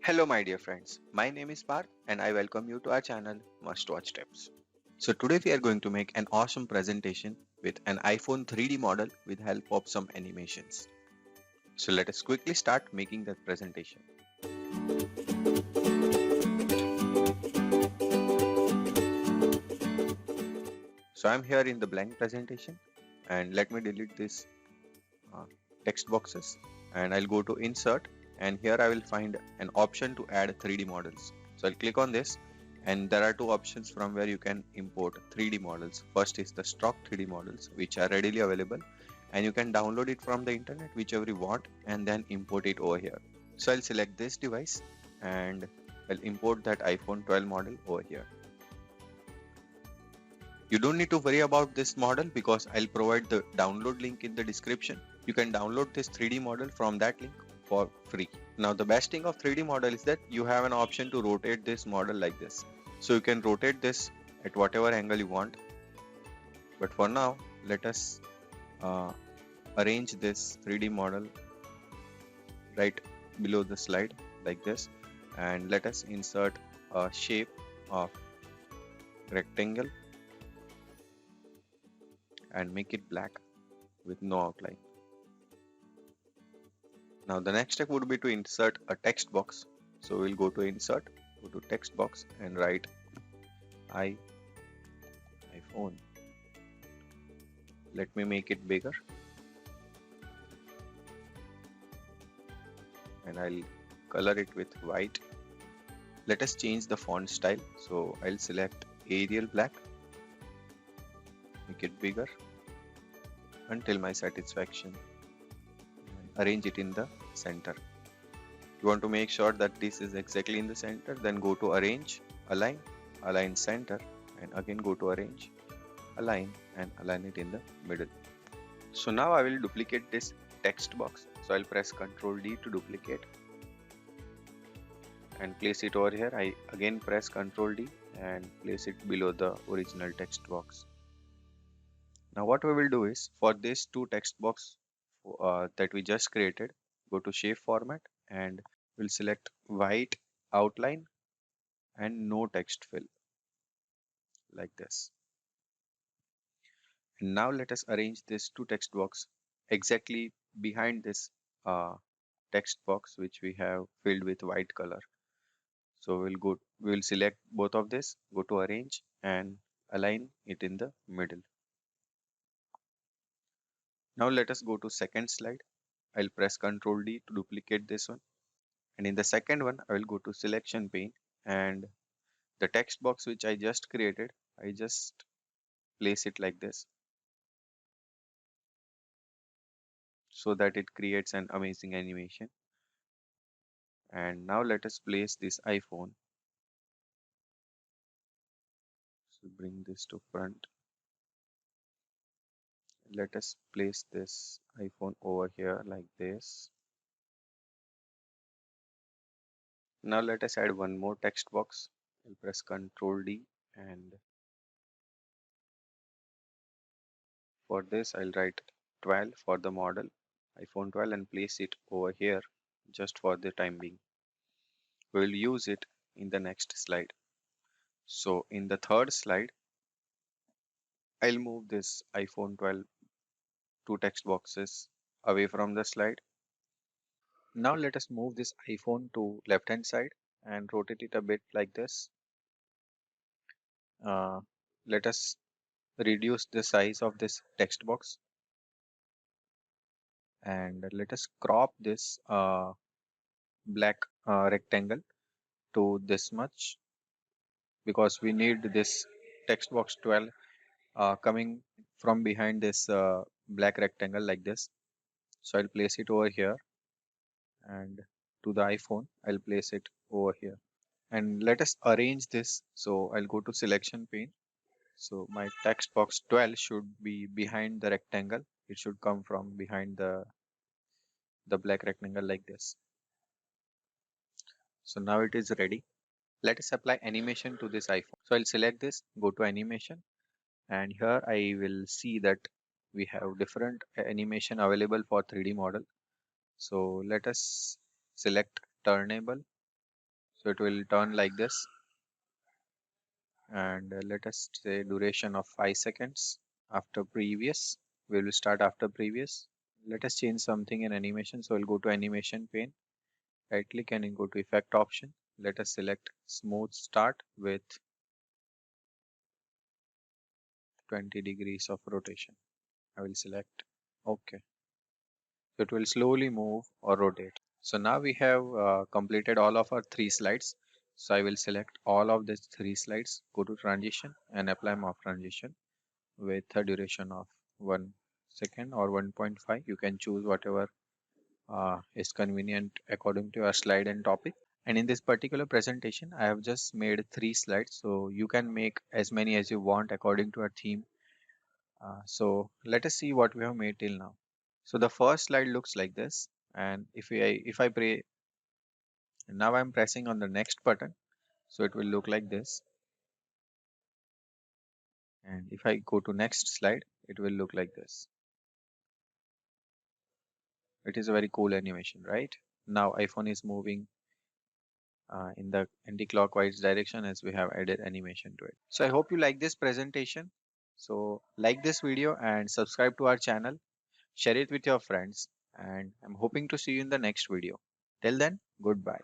Hello my dear friends, my name is Parth and I welcome you to our channel Must Watch Tips. So today we are going to make an awesome presentation with an iPhone 3D model with help of some animations. So let us quickly start making that presentation. So I'm here in the blank presentation and let me delete this uh, text boxes and I'll go to insert and here I will find an option to add 3D models. So I'll click on this and there are two options from where you can import 3D models. First is the stock 3D models which are readily available and you can download it from the internet whichever you want and then import it over here. So I'll select this device and I'll import that iPhone 12 model over here. You don't need to worry about this model because I'll provide the download link in the description. You can download this 3D model from that link for free. Now the best thing of 3D model is that you have an option to rotate this model like this. So you can rotate this at whatever angle you want. But for now, let us uh, arrange this 3D model right below the slide like this. And let us insert a shape of rectangle and make it black with no outline. Now the next step would be to insert a text box. So we'll go to insert, go to text box and write iPhone. Let me make it bigger and I'll color it with white. Let us change the font style. So I'll select Arial black, make it bigger until my satisfaction and arrange it in the center. You want to make sure that this is exactly in the center, then go to arrange, align center and again go to arrange, align and align it in the middle. So now I will duplicate this text box. So I'll press Ctrl D to duplicate and place it over here. I again press Ctrl D and place it below the original text box. Now what we will do is for this two text box that we just created, go to shape format and we'll select white outline and no text fill like this. And now let us arrange this two text box exactly behind this text box which we have filled with white color. So we'll select both of this, go to arrange and align it in the middle. Now let us go to second slide. I'll press Ctrl D to duplicate this one. And in the second one, I will go to selection pane and the text box which I just created, I just place it like this so that it creates an amazing animation. And now let us place this iPhone. So bring this to front. Let us place this iPhone over here like this. Now let us add one more text box. I'll press Ctrl D and for this I'll write 12 for the model iPhone 12 and place it over here just for the time being. We'll use it in the next slide. So in the third slide, I'll move this iPhone 12 two text boxes away from the slide. Now let us move this iPhone to left hand side and rotate it a bit like this. Uh, Let us reduce the size of this text box and let us crop this black rectangle to this much because we need this text box 12 coming from behind this black rectangle like this. So I'll place it over here and to the iPhone I'll place it over here and let us arrange this. So I'll go to selection pane. So my text box 12 should be behind the rectangle. It should come from behind the black rectangle like this. So now it is ready. Let us apply animation to this iPhone. So I'll select this, go to animation and here I will see that we have different animation available for 3D model. So let us select turnable So it will turn like this, and let us say duration of 5 seconds after previous. We will start after previous. Let us change something in animation. So we'll go to animation pane, right click and then go to effect option. Let us select smooth start with 20 degrees of rotation. I will select OK. So it will slowly move or rotate. So now we have completed all of our 3 slides. So I will select all of these 3 slides, go to transition and apply morph transition with a duration of 1 second or 1.5. You can choose whatever is convenient according to your slide and topic. And in this particular presentation, I have just made 3 slides. So you can make as many as you want according to a theme. So let us see what we have made till now. So the first slide looks like this. And if I pray, now I'm pressing on the next button. So it will look like this. And if I go to next slide, it will look like this. It is a very cool animation, right? Now iPhone is moving in the anti-clockwise direction as we have added animation to it. So I hope you like this presentation. So like this video and subscribe to our channel, share it with your friends, and I'm hoping to see you in the next video. Till then, goodbye.